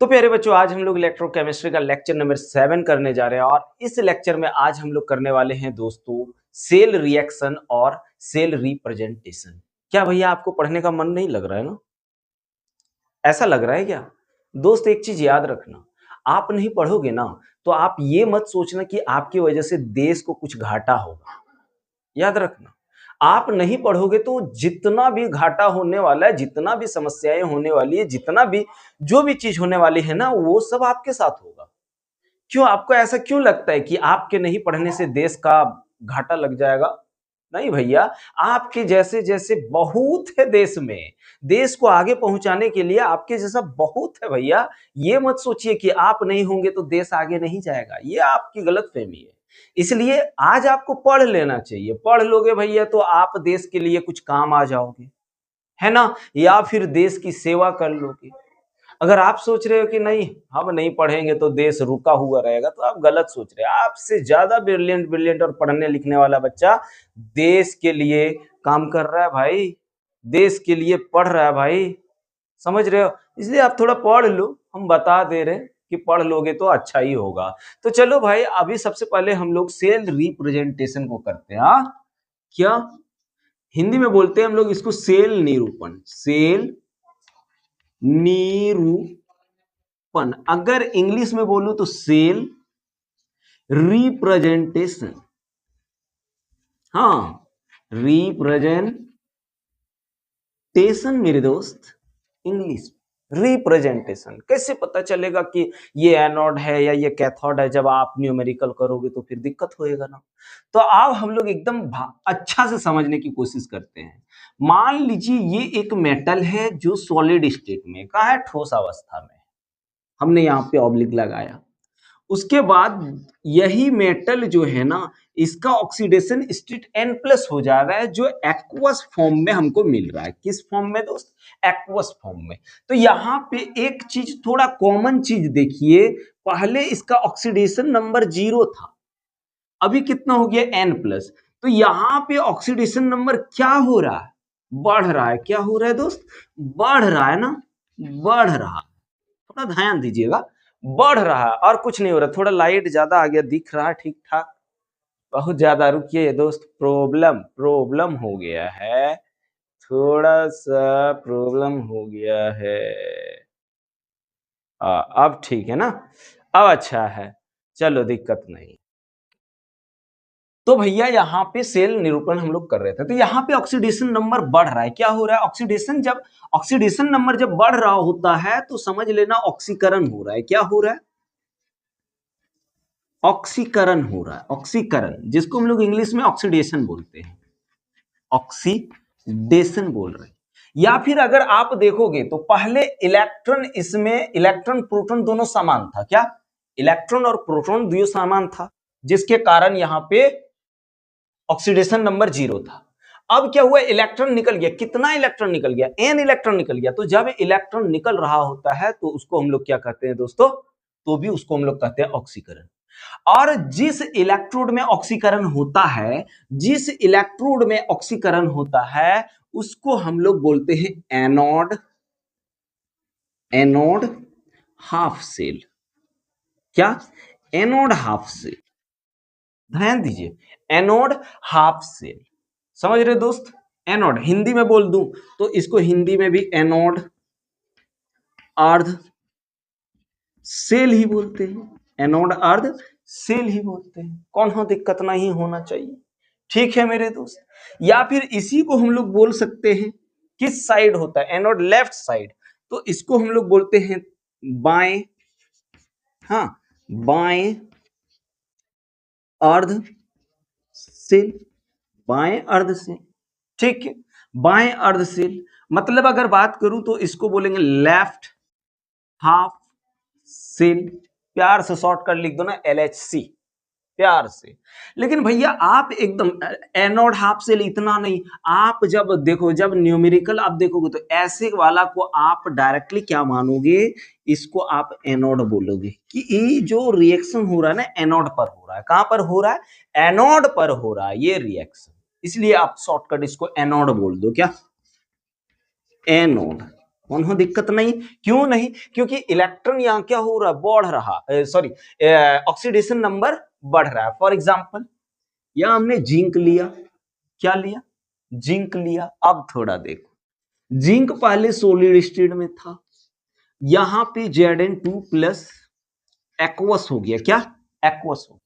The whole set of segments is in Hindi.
तो प्यारे बच्चों, आज हम लोग इलेक्ट्रोकेमिस्ट्री का लेक्चर नंबर 7 करने जा रहे हैं और इस लेक्चर में आज हम लोग करने वाले हैं दोस्तों सेल रिएक्शन और सेल रिप्रेजेंटेशन। क्या भैया आपको पढ़ने का मन नहीं लग रहा है ना? ऐसा लग रहा है क्या? दोस्त एक चीज याद रखना, आप नहीं पढ़ोगे ना तो आप ये मत सोचना कि आपकी वजह से देश को कुछ घाटा होगा। याद रखना, आप नहीं पढ़ोगे तो जितना भी घाटा होने वाला है, जितना भी समस्याएं होने वाली है, जितना भी जो भी चीज होने वाली है ना, वो सब आपके साथ होगा। क्यों आपको ऐसा क्यों लगता है कि आपके नहीं पढ़ने से देश का घाटा लग जाएगा? नहीं भैया, आपके जैसे जैसे बहुत है देश में। देश को आगे पहुंचाने के लिए आपके जैसा बहुत है भैया। ये मत सोचिए कि आप नहीं होंगे तो देश आगे नहीं जाएगा, ये आपकी गलतफहमी है। इसलिए आज आपको पढ़ लेना चाहिए। पढ़ लोगे भैया तो आप देश के लिए कुछ काम आ जाओगे, है ना? या फिर देश की सेवा कर लोगे। अगर आप सोच रहे हो कि नहीं हम नहीं पढ़ेंगे तो देश रुका हुआ रहेगा, तो आप गलत सोच रहे हैं। आपसे ज्यादा ब्रिलियंट ब्रिलियंट और पढ़ने लिखने वाला बच्चा देश के लिए काम कर रहा है भाई, देश के लिए पढ़ रहा है भाई। समझ रहे हो? इसलिए आप थोड़ा पढ़ लो, हम बता दे रहे हैं कि पढ़ लोगे तो अच्छा ही होगा। तो चलो भाई, अभी सबसे पहले हम लोग सेल रिप्रेजेंटेशन को करते हैं। हाँ, क्या हिंदी में बोलते हैं हम लोग इसको? सेल निरूपण। सेल निरूपण। अगर इंग्लिश में बोलूं तो सेल रिप्रेजेंटेशन। हाँ, रिप्रेजेंटेशन मेरे दोस्त, इंग्लिश रिप्रेजेंटेशन। कैसे पता चलेगा कि ये एनोड है या ये कैथोड है? जब आप न्यूमेरिकल करोगे तो फिर दिक्कत होएगा ना। तो अब हम लोग एकदम अच्छा से समझने की कोशिश करते हैं। मान लीजिए ये एक मेटल है जो सॉलिड स्टेट में का है, ठोस अवस्था में। हमने यहाँ पे ऑब्लिक लगाया। उसके बाद यही मेटल जो है ना, इसका ऑक्सीडेशन स्टेट N+ हो जा रहा है, जो एक्वस फॉर्म में हमको मिल रहा है। किस फॉर्म में दोस्त? एक्वस फॉर्म में। तो यहाँ पे एक चीज, थोड़ा कॉमन चीज देखिए, पहले इसका ऑक्सीडेशन नंबर 0 था, अभी कितना हो गया? N+। तो यहाँ पे ऑक्सीडेशन नंबर क्या हो रहा है? बढ़ रहा है। क्या हो रहा है दोस्त? बढ़ रहा है ना, बढ़ रहा है। थोड़ा ध्यान दीजिएगा, बढ़ रहा है और कुछ नहीं हो रहा। थोड़ा लाइट ज्यादा आ गया, दिख रहा है ठीक ठाक? बहुत ज्यादा रुकिए दोस्त, प्रॉब्लम हो गया है, थोड़ा सा प्रॉब्लम हो गया है। अब ठीक है ना, अब अच्छा है, चलो दिक्कत नहीं। तो भैया यहाँ पे सेल निरूपण हम लोग कर रहे थे, तो यहाँ पे ऑक्सीडेशन नंबर बढ़ रहा है। क्या हो रहा है? ऑक्सीडेशन नंबर जब बढ़ रहा होता है तो समझ लेना ऑक्सीकरण हो रहा है। क्या हो रहा है? ऑक्सीकरण हो रहा है। ऑक्सीकरण, जिसको हम लोग इंग्लिश में ऑक्सीडेशन बोलते हैं, ऑक्सीडेशन बोल रहे हैं। या फिर अगर आप देखोगे तो पहले इलेक्ट्रॉन, इसमें इलेक्ट्रॉन प्रोटॉन दोनों समान था। क्या? इलेक्ट्रॉन और प्रोटॉन दोनों समान था, जिसके कारण यहां पे ऑक्सीडेशन नंबर 0 था। अब क्या हुआ? इलेक्ट्रॉन निकल गया। कितना इलेक्ट्रॉन निकल गया? n इलेक्ट्रॉन निकल गया। तो जब इलेक्ट्रॉन निकल रहा होता है तो उसको हम लोग क्या कहते हैं दोस्तों? तो भी उसको हम लोग कहते हैं ऑक्सीकरण। और जिस इलेक्ट्रोड में ऑक्सीकरण होता है, जिस इलेक्ट्रोड में ऑक्सीकरण होता है, उसको हम लोग बोलते हैं एनोड। Anode half cell. क्या? Anode half cell. ध्यान दीजिए, एनोड हाफ सेल। समझ रहे दोस्त? एनोड हिंदी में बोल दूं तो इसको हिंदी में भी एनोड अर्ध सेल ही बोलते हैं। एनोड अर्ध सेल ही बोलते हैं। कौन हो, दिक्कत नहीं होना चाहिए। ठीक है मेरे दोस्त? या फिर इसी को हम लोग बोल सकते हैं, किस साइड होता है एनोड? Left side. तो इसको हम लोग बोलते हैं बाएं। हाँ, बाएं अर्ध सेल। बाएं अर्ध सेल, ठीक है। बाएं अर्ध सेल मतलब अगर बात करूं तो इसको बोलेंगे लेफ्ट हाफ सेल। प्यार से शॉर्टकट लिख दो ना, LHC, प्यार से। लेकिन भैया आप एकदम एनोड हाफ सेल इतना नहीं। आप जब देखो, जब न्यूमेरिकल आप देखोगे तो ऐसे वाला को आप डायरेक्टली क्या मानोगे? इसको आप एनोड बोलोगे कि ये जो रिएक्शन हो रहा है ना, एनोड पर हो रहा है। कहां पर हो रहा है? एनोड पर हो रहा है ये रिएक्शन। इसलिए आप शॉर्टकट इसको एनोड बोल दो। क्या? एनोड। कोनो दिक्कत नहीं। क्यों नहीं? क्योंकि इलेक्ट्रॉन यहाँ क्या हो रहा है, बढ़ रहा, सॉरी ऑक्सीडेशन नंबर बढ़ रहा है। फॉर एग्जाम्पल यहाँ हमने जिंक लिया, क्या लिया, जिंक लिया। अब थोड़ा देखो, जिंक पहले सॉलिड स्टेट में था, यहां पे Zn2 प्लस एक्वस हो गया, क्या एक्वस हो।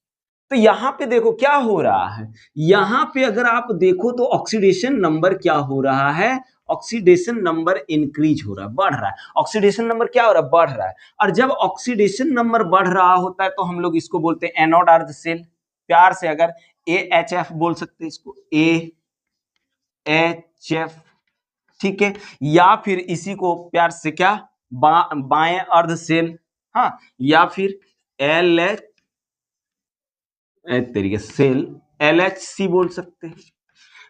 तो यहां पे देखो क्या हो रहा है, यहां पे अगर आप देखो तो ऑक्सीडेशन नंबर क्या हो रहा है, ऑक्सीडेशन नंबर इंक्रीज हो रहा है, बढ़ रहा है। ऑक्सीडेशन नंबर क्या हो रहा है, बढ़ रहा है। और जब ऑक्सीडेशन नंबर बढ़ रहा होता है तो हम लोग इसको बोलते हैं एनोड अर्ध सेल। प्यार से अगर AHF बोल सकते हैं इसको, AHF, ठीक है। या फिर इसी को प्यार से क्या, बाएं अर्ध सेल, हाँ, या फिर LH तरीके सेल, LHC बोल सकते हैं।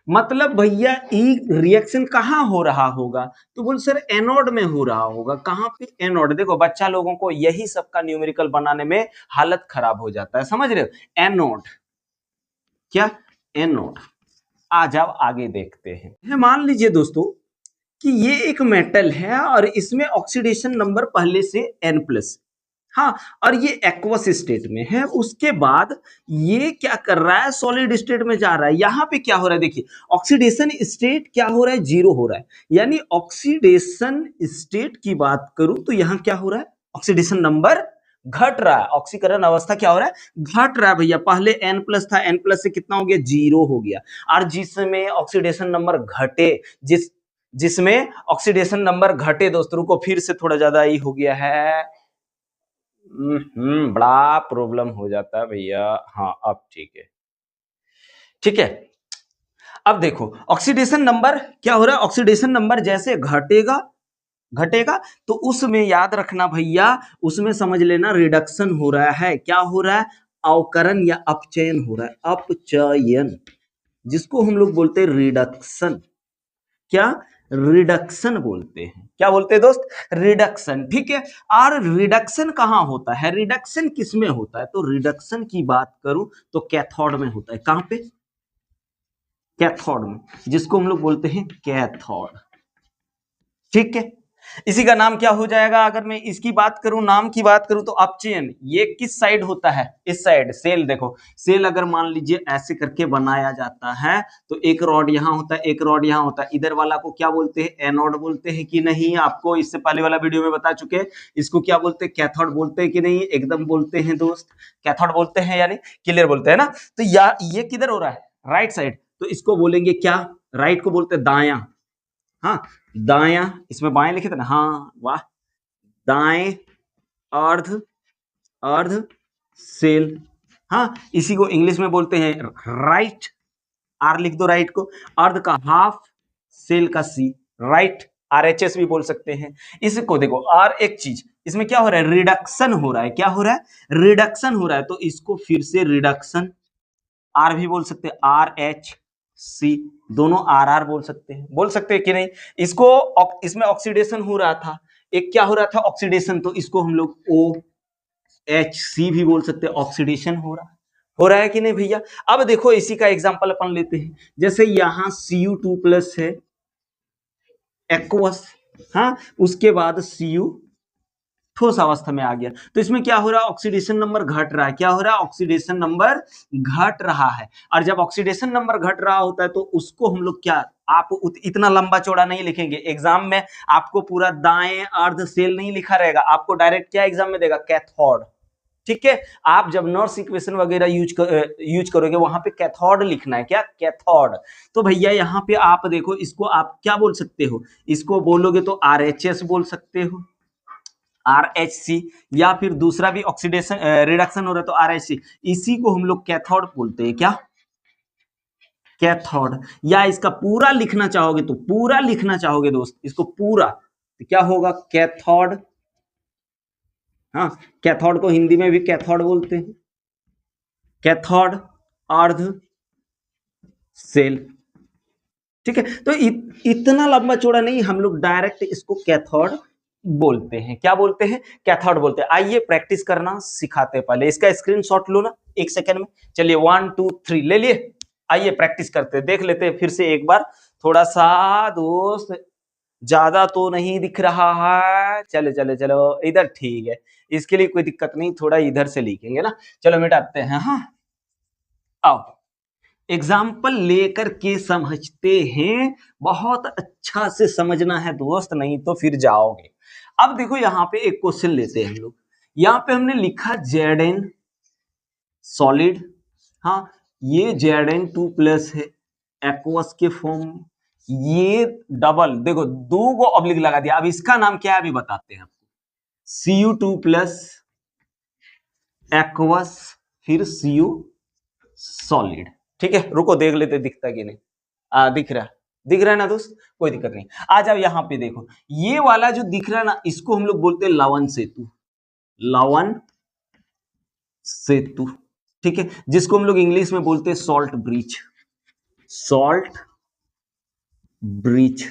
मतलब भैया ई रिएक्शन कहाँ हो रहा होगा, तो बोल सर एनोड में हो रहा होगा। कहाँ पे, एनोड। देखो बच्चा लोगों को यही सबका न्यूमेरिकल बनाने में हालत खराब हो जाता है, समझ रहे हो, एनोड, क्या एनोड। आ जाओ आगे देखते हैं। मान लीजिए दोस्तों कि ये एक मेटल है और इसमें ऑक्सीडेशन नंबर पहले से N+, हाँ, और ये एक्वस स्टेट में है। उसके बाद ये क्या कर रहा है, सॉलिड स्टेट में जा रहा है। यहां पे क्या हो रहा है, देखिए ऑक्सीडेशन स्टेट क्या हो रहा है, 0 हो रहा है। यानी ऑक्सीडेशन स्टेट की बात करूं तो यहां क्या हो रहा है, ऑक्सीडेशन नंबर घट रहा है, ऑक्सीकरण अवस्था क्या हो रहा है, घट रहा है भैया। पहले N+ था, N+ से कितना हो गया, 0 हो गया। और जिसमें ऑक्सीडेशन नंबर घटे, जिसमें ऑक्सीडेशन नंबर घटे दोस्तों को फिर से थोड़ा ज्यादा ही हो गया है, बड़ा प्रॉब्लम हो जाता है भैया। हाँ अब ठीक है, ठीक है। अब देखो ऑक्सीडेशन नंबर क्या हो रहा है, ऑक्सीडेशन नंबर जैसे घटेगा घटेगा तो उसमें याद रखना भैया, उसमें समझ लेना रिडक्शन हो रहा है। क्या हो रहा है, अवकरण या अपचयन हो रहा है, अपचयन, जिसको हम लोग बोलते हैं रिडक्शन। क्या, रिडक्शन बोलते हैं। क्या बोलते हैं दोस्त, रिडक्शन, ठीक है। और रिडक्शन कहाँ होता है, रिडक्शन किस में होता है, तो रिडक्शन की बात करूं तो कैथोड में होता है। कहां पे, कैथोड में, जिसको हम लोग बोलते हैं कैथोड, ठीक है। इसी का नाम क्या हो जाएगा, अगर मैं इसकी बात करूं, नाम की बात करूं तो अपचयन। ये किस साइड होता है, इस साइड। सेल देखो, सेल अगर मान लीजिए ऐसे करके बनाया जाता है तो एक रॉड यहां होता है, एक रॉड यहां होता है। इधर वाला को क्या बोलते हैं, एनोड बोलते हैं कि नहीं, आपको इससे पहले वाला वीडियो में बता चुके हैं। इसको क्या बोलते हैं, कैथोड बोलते हैं कि नहीं, एकदम बोलते हैं दोस्त, कैथोड बोलते हैं, यानी क्लियर बोलते हैं ना। तो ये किधर हो रहा है, राइट साइड, तो इसको बोलेंगे क्या, राइट को बोलते हैं दायां, हाँ दायां, इसमें बाएं लिखे थे ना, हाँ वाह, दाएं अर्ध, अर्ध सेल, हाँ इसी को इंग्लिश में बोलते हैं राइट, आर लिख दो राइट को, अर्ध का हाफ, सेल का सी, राइट, RHS भी बोल सकते हैं इसको। देखो और एक चीज इसमें क्या हो रहा है, रिडक्शन हो रहा है। क्या हो रहा है, रिडक्शन हो रहा है, तो इसको फिर से रिडक्शन, आर भी बोल सकते हैं, RHC, दोनों RR बोल सकते हैं कि नहीं। इसको इसमें ऑक्सीडेशन हो रहा था, एक क्या हो रहा था, ऑक्सीडेशन, तो इसको हम लोग OHC भी बोल सकते हैं, ऑक्सीडेशन हो रहा है कि नहीं भैया। अब देखो इसी का एग्जांपल अपन लेते हैं, जैसे यहां Cu2+ है, एक्वस, हाँ, उसके बाद Cu ठोस अवस्था में आ गया, तो इसमें क्या हो रहा है, ऑक्सीडेशन नंबर घट रहा है। क्या हो रहा है, ऑक्सीडेशन नंबर घट रहा है। और जब ऑक्सीडेशन नंबर घट रहा होता है तो उसको हम लोग क्या, आप इतना लंबा चौड़ा नहीं लिखेंगे एग्जाम में, आपको पूरा दाएं अर्ध सेल नहीं लिखा रहेगा, आपको डायरेक्ट क्या एग्जाम में देगा, कैथोड, ठीक है। आप जब नॉर्स इक्वेशन वगैरह यूज करोगे वहां पे कैथोड लिखना है, क्या कैथोड। तो भैया यहाँ पे आप देखो, इसको आप क्या बोल सकते हो, इसको बोलोगे तो RHS बोल सकते हो, RHC, या फिर दूसरा भी ऑक्सीडेशन रिडक्शन हो रहा है तो RHC, इसी को हम लोग कैथोड बोलते हैं, क्या कैथोड। या इसका पूरा लिखना चाहोगे तो पूरा लिखना चाहोगे दोस्त, इसको पूरा तो क्या होगा, कैथोड, हाँ कैथोड को हिंदी में भी कैथोड बोलते हैं, कैथोड अर्ध सेल, ठीक है। तो इतना लंबा चौड़ा नहीं, हम लोग डायरेक्ट इसको कैथोड बोलते हैं। क्या बोलते हैं, कैथोड बोलते हैं। आइए प्रैक्टिस करना सिखाते हैं, पहले इसका स्क्रीनशॉट लो ना 1 सेकंड में। चलिए 1 2 3 ले लिए, आइए प्रैक्टिस करते हैं, देख लेते हैं फिर से एक बार, थोड़ा सा दोस्त ज्यादा तो नहीं दिख रहा है, चलो चलो चलो इधर ठीक है, इसके लिए कोई दिक्कत नहीं, थोड़ा इधर से लिखेंगे ना। चलो मिटाते हैं। हाँ आओ एग्जाम्पल लेकर के समझते हैं, बहुत अच्छा से समझना है दोस्त, नहीं तो फिर जाओगे। अब देखो यहाँ पे एक क्वेश्चन लेते हैं हम लोग। यहाँ पे हमने लिखा जेड सॉलिड, हाँ ये Zn2+ है एक्वस के फॉर्म में, ये डबल देखो दो को ऑब्लिक लगा दिया। अब इसका नाम क्या है अभी बताते हैं आपको। Cu2+ एक्वस फिर Cu सॉलिड। ठीक है रुको देख लेते दिखता कि नहीं। दिख रहा है ना दोस्त, कोई दिक्कत नहीं। आ जाओ यहाँ पे देखो, ये वाला जो दिख रहा है ना, इसको हम लोग बोलते हैं लवन सेतु। लवन सेतु, ठीक है, जिसको हम लोग इंग्लिश में बोलते हैं सॉल्ट ब्रिज। सॉल्ट ब्रिज,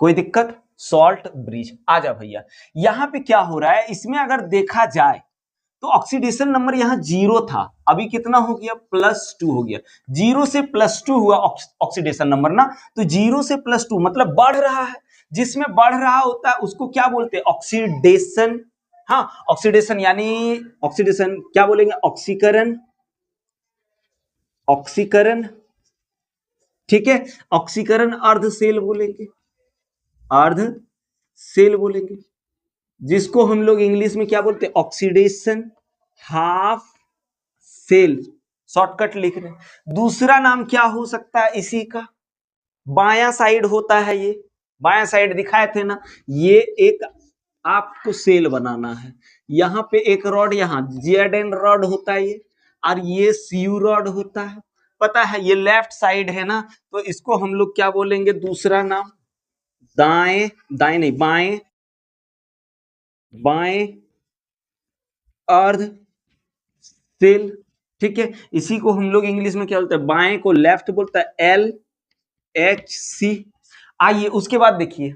कोई दिक्कत, सॉल्ट ब्रिज। आ जा भैया, यहां पे क्या हो रहा है, इसमें अगर देखा जाए तो ऑक्सीडेशन नंबर यहां 0 था, अभी कितना हो गया +2 हो गया। 0 से +2 हुआ ऑक्सीडेशन नंबर ना, तो 0 से +2 मतलब बढ़ रहा है। जिसमें बढ़ रहा होता है उसको क्या बोलते हैं, ऑक्सीडेशन। हाँ ऑक्सीडेशन यानी ऑक्सीडेशन क्या बोलेंगे, ऑक्सीकरण। ऑक्सीकरण, ठीक है, ऑक्सीकरण अर्ध सेल बोलेंगे, अर्ध सेल बोलेंगे, जिसको हम लोग इंग्लिश में क्या बोलते हैं, ऑक्सीडेशन हाफ सेल, शॉर्टकट लिख रहे हैं। दूसरा नाम क्या हो सकता है इसी का, बायां साइड होता है ये, बायां साइड दिखाए थे ना, ये एक आपको सेल बनाना है। यहां पे एक रॉड, यहां Zn रॉड होता है ये, और ये Cu रॉड होता है, पता है ये लेफ्ट साइड है ना, तो इसको हम लोग क्या बोलेंगे दूसरा नाम, दाएं, दाएं नहीं बाएं, बाएं अर्ध सेल, ठीक है। इसी को हम लोग इंग्लिश में क्या बोलते हैं, बाएं को लेफ्ट बोलता है LHC। आइए उसके बाद देखिए,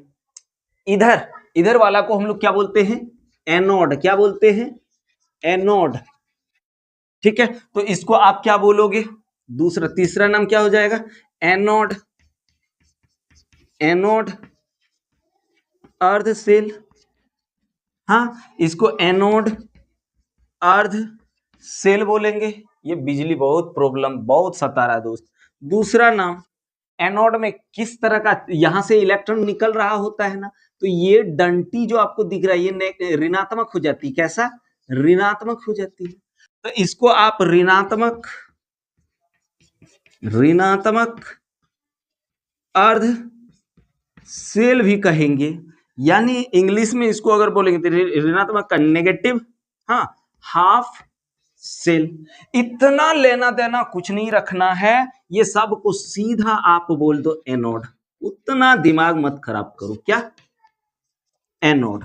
इधर इधर वाला को हम लोग क्या बोलते हैं, एनोड, क्या बोलते हैं, एनोड, ठीक है। तो इसको आप क्या बोलोगे, दूसरा तीसरा नाम क्या हो जाएगा, एनोड, एनोड अर्ध सेल। हाँ इसको एनोड अर्ध सेल बोलेंगे। ये बिजली बहुत प्रॉब्लम बहुत सता रहा है दोस्त। दूसरा नाम, एनोड में किस तरह का, यहां से इलेक्ट्रॉन निकल रहा होता है ना, तो ये डंटी जो आपको दिख रहा है ये ऋणात्मक हो जाती है, कैसा, ऋणात्मक हो जाती है। तो इसको आप ऋणात्मक, ऋणात्मक अर्ध सेल भी कहेंगे, यानी इंग्लिश में इसको अगर बोलेंगे तो ऋणात्मक का नेगेटिव, हाँ हाफ सेल। इतना लेना देना कुछ नहीं रखना है, ये सब को सीधा आप बोल दो एनोड, उतना दिमाग मत खराब करो, क्या, एनोड,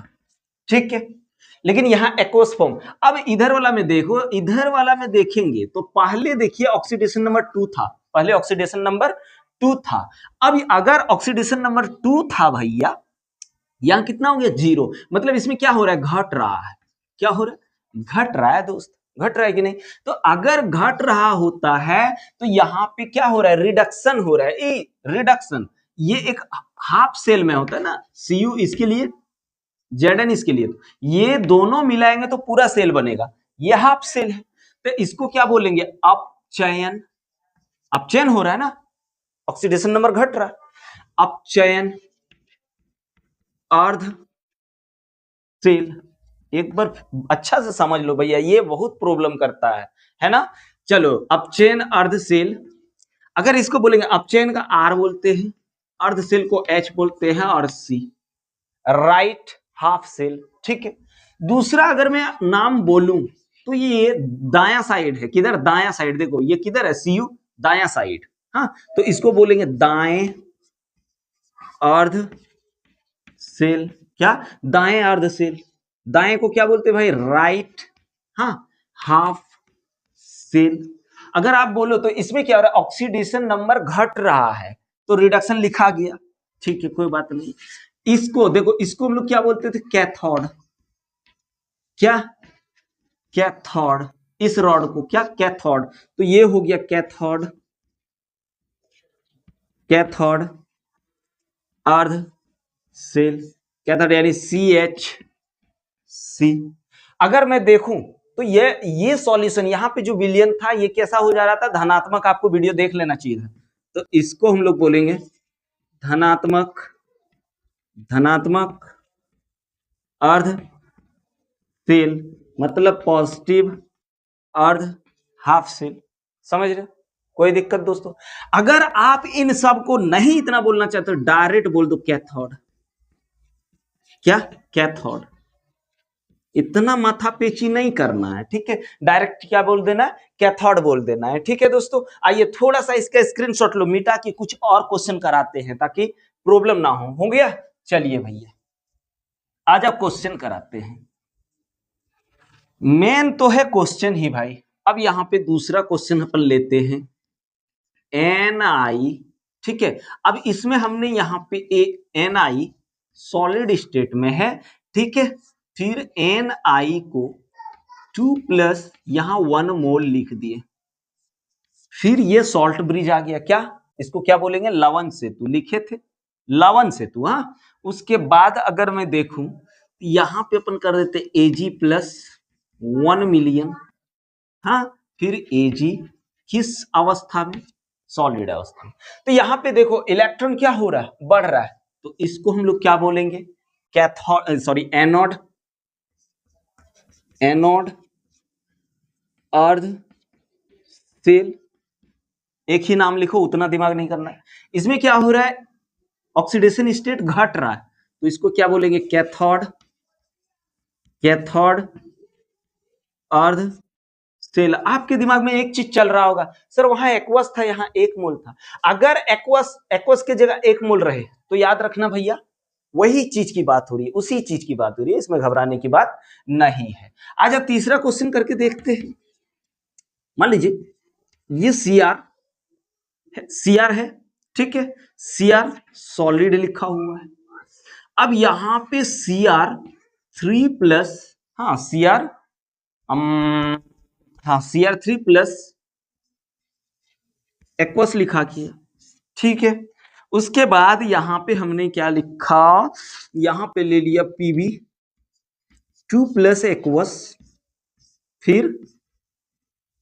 ठीक है। लेकिन यहां एक्वस फॉर्म, अब इधर वाला में देखो, इधर वाला में देखेंगे तो पहले देखिए ऑक्सीडेशन नंबर 2 था, पहले ऑक्सीडेशन नंबर 2 था। अब अगर ऑक्सीडेशन नंबर 2 था भैया, यहां कितना हो गया 0, मतलब इसमें क्या हो रहा है, घट रहा है, क्या हो रहा है, घट रहा है दोस्त, घट रहा है कि नहीं। तो अगर घट रहा होता है तो यहां पे क्या हो रहा है, रिडक्शन हो रहा है, रिडक्शन। ये एक हाफ सेल में होता है ना, Cu इसके लिए, Zn इसके लिए, तो ये दोनों मिलाएंगे तो पूरा सेल बनेगा, ये हाफ सेल है। तो इसको क्या बोलेंगे, अपचयन, अपचयन हो रहा है ना, ऑक्सीडेशन नंबर घट रहा है, अपचयन अर्ध सेल। एक बार अच्छा से समझ लो भैया, ये बहुत प्रॉब्लम करता है ना। चलो अपचयन अर्ध सेल, अगर इसको बोलेंगे अपचयन का R बोलते हैं, अर्ध सेल को H बोलते हैं, और C राइट हाफ सेल, ठीक है। दूसरा अगर मैं नाम बोलूं तो ये दाया साइड है, किधर, दाया साइड, देखो ये किधर है, Cu दाया साइड, हाँ तो इसको बोलेंगे दाएं अर्ध सेल, क्या, दाएं अर्ध सेल। दाएं को क्या बोलते हैं भाई, राइट, हाँ हाफ सेल। अगर आप बोलो तो इसमें क्या हो रहा है, ऑक्सीडेशन नंबर घट रहा है तो रिडक्शन लिखा गया, ठीक है कोई बात नहीं। इसको देखो, इसको हम लोग क्या बोलते थे, कैथोड, क्या, कैथोड, इस रॉड को क्या, कैथोड, तो ये हो गया कैथोड, कैथोड अर्ध सेल कैथोड यानी CH3। अगर मैं देखूं तो ये सॉल्यूशन यहाँ पे जो विलयन था ये कैसा हो जा रहा था, धनात्मक। आपको वीडियो देख लेना चाहिए था। तो इसको हम लोग बोलेंगे धनात्मक, धनात्मक अर्ध सेल, मतलब पॉजिटिव अर्ध हाफ सेल। समझ रहे? कोई दिक्कत दोस्तों? अगर आप इन सब को नहीं इतना बोलना चाहते तो डायरेक्ट बोल दो कैथोड। क्या? कैथोड। इतना माथा पेची नहीं करना है, ठीक है? डायरेक्ट क्या बोल देना है? कैथोड बोल देना है, ठीक है दोस्तों? आइए थोड़ा सा इसका स्क्रीनशॉट लो, मिटा के कुछ और क्वेश्चन कराते हैं ताकि प्रॉब्लम ना हो गया? चलिए भैया आज आप क्वेश्चन कराते हैं। मेन तो है क्वेश्चन ही भाई। अब यहां पे दूसरा क्वेश्चन अपन लेते हैं Ni, ठीक है? अब इसमें हमने यहां पे Ni सॉलिड स्टेट में है, ठीक है? फिर Ni को 2 प्लस यहां 1 मोल लिख दिए। फिर ये सॉल्ट ब्रिज आ गया। क्या इसको क्या बोलेंगे? लवण सेतु लिखे थे, लवण सेतु। हाँ, उसके बाद अगर मैं देखूं यहां पे अपन कर देते Ag प्लस 1 मिलियन। हाँ, फिर Ag किस अवस्था में? सॉलिड अवस्था में। तो यहां पे देखो इलेक्ट्रॉन क्या हो रहा है? बढ़ रहा है। तो इसको हम लोग क्या बोलेंगे? कैथोड, सॉरी एनोड, एनोड अर्ध सेल। एक ही नाम लिखो, उतना दिमाग नहीं करना है। इसमें क्या हो रहा है? ऑक्सीडेशन स्टेट घट रहा है, तो इसको क्या बोलेंगे? कैथोड, कैथोड अर्ध सेल। आपके दिमाग में एक चीज चल रहा होगा, सर वहां एक्वस था, यहाँ 1 मोल था। अगर एक्वस के जगह 1 मोल रहे तो याद रखना भैया वही चीज की बात हो रही है, उसी चीज की बात हो रही है, इसमें घबराने की बात नहीं है। आज आप तीसरा क्वेश्चन करके देखते हैं। मान लीजिए ये सीआर है, ठीक है? सीआर सॉलिड लिखा हुआ है। अब यहां पे Cr3 प्लस, हाँ Cr, हाँ Cr3 प्लस एक्वस लिखा किया, ठीक है? उसके बाद यहां पे हमने क्या लिखा? यहां पे ले लिया Pb2 प्लस एक्वस, फिर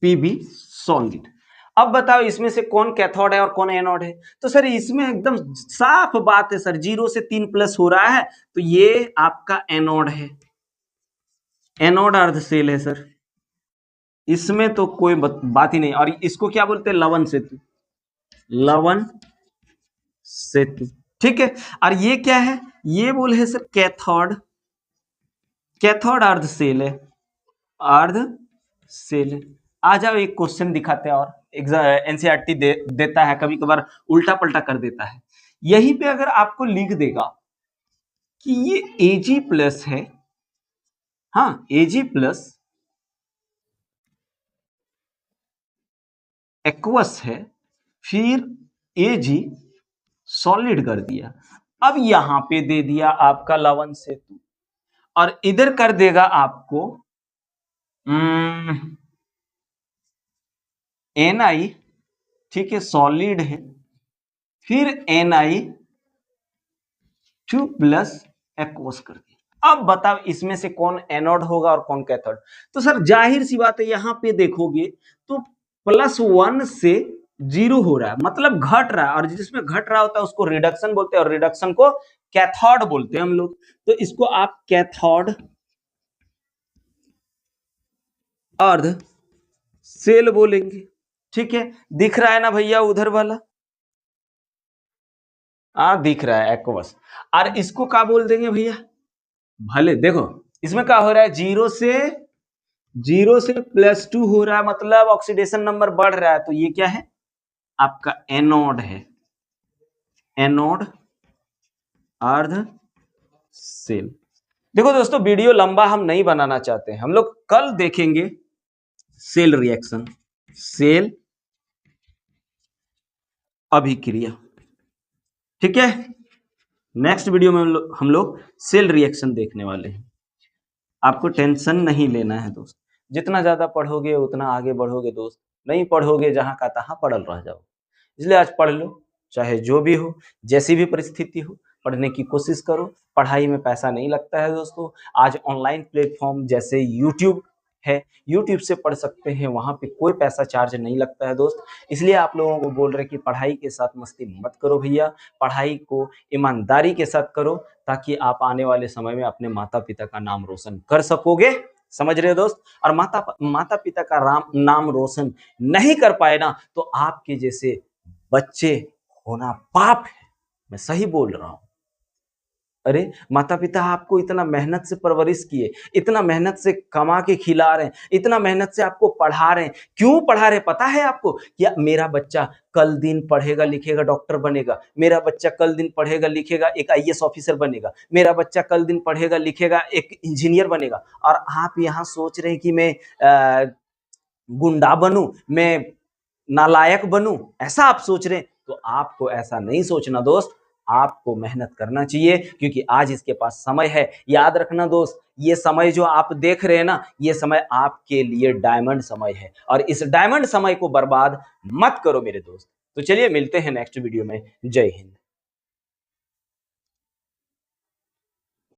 Pb सॉलिड। अब बताओ इसमें से कौन कैथोड है और कौन एनोड है? तो सर इसमें एकदम साफ बात है सर, 0 से 3 प्लस हो रहा है तो ये आपका एनोड है, एनोड अर्ध सेल है सर। इसमें तो कोई बात ही नहीं। और इसको क्या बोलते हैं? लवण सेतु, लवण सेतु, ठीक है? और ये क्या है? ये बोले है सर कैथोड, कैथोड अर्ध सेल है, अर्ध सेल। आ जाओ एक क्वेश्चन दिखाते हैं और एनसीईआरटी देता है, कभी कभार उल्टा पलटा कर देता है। यहीं पे अगर आपको लिख देगा कि ये Ag प्लस है, हाँ Ag प्लस एक्वस है, फिर Ag सॉलिड कर दिया। अब यहां पे दे दिया आपका लवण सेतु और इधर कर देगा आपको Ni, ठीक है? सॉलिड है, फिर Ni2 प्लस एक्वस कर दिया। अब बताओ इसमें से कौन एनोड होगा और कौन कैथोड? तो सर जाहिर सी बात है, यहां पे देखोगे तो +1 से 0 हो रहा है, मतलब घट रहा है। और जिसमें घट रहा होता है उसको रिडक्शन बोलते हैं, और रिडक्शन को कैथोड बोलते हैं हम लोग। तो इसको आप कैथोड अर्ध सेल बोलेंगे, ठीक है? दिख रहा है ना भैया उधर वाला? दिख रहा है एक्वस। और इसको क्या बोल देंगे भैया? भले देखो इसमें क्या हो रहा है, 0 से +2 हो रहा है, मतलब ऑक्सीडेशन नंबर बढ़ रहा है। तो ये क्या है? आपका एनोड है, एनोड अर्ध सेल। देखो दोस्तों वीडियो लंबा हम नहीं बनाना चाहते हैं, हम लोग कल देखेंगे सेल रिएक्शन, सेल अभिक्रिया, ठीक है? नेक्स्ट वीडियो में हम लोग सेल रिएक्शन देखने वाले हैं। आपको टेंशन नहीं लेना है दोस्त, जितना ज्यादा पढ़ोगे उतना आगे बढ़ोगे दोस्त, नहीं पढ़ोगे जहां का तहां पड़ल रह जाओ। इसलिए आज पढ़ लो, चाहे जो भी हो, जैसी भी परिस्थिति हो, पढ़ने की कोशिश करो। पढ़ाई में पैसा नहीं लगता है दोस्तों। आज ऑनलाइन प्लेटफॉर्म जैसे यूट्यूब है, यूट्यूब से पढ़ सकते हैं, वहाँ पे कोई पैसा चार्ज नहीं लगता है दोस्त। इसलिए आप लोगों को बोल रहे कि पढ़ाई के साथ मस्ती मत करो भैया, पढ़ाई को ईमानदारी के साथ करो, ताकि आप आने वाले समय में अपने माता पिता का नाम रोशन कर सकोगे। समझ रहे हो दोस्त? और माता पिता का नाम रोशन नहीं कर पाए ना, तो आपके जैसे बच्चे होना पाप है। मैं सही बोल रहा हूं। अरे माता पिता आपको इतना मेहनत से परवरिश किए, इतना मेहनत से कमा के खिला रहे हैं, इतना मेहनत से आपको पढ़ा रहे हैं। क्यों पढ़ा रहे पता है आपको? कि मेरा बच्चा कल दिन पढ़ेगा लिखेगा डॉक्टर बनेगा, मेरा बच्चा कल दिन पढ़ेगा लिखेगा एक आईएएस ऑफिसर बनेगा, मेरा बच्चा कल दिन पढ़ेगा लिखेगा एक इंजीनियर बनेगा। और आप यहाँ सोच रहे हैं कि मैं गुंडा बनूं, मैं नालायक बनूं, ऐसा आप सोच रहे हैं? तो आपको ऐसा नहीं सोचना दोस्त, आपको मेहनत करना चाहिए, क्योंकि आज इसके पास समय है। याद रखना दोस्त, ये समय जो आप देख रहे हैं ना, ये समय आपके लिए डायमंड समय है, और इस डायमंड समय को बर्बाद मत करो मेरे दोस्त। तो चलिए मिलते हैं नेक्स्ट वीडियो में। जय हिंद।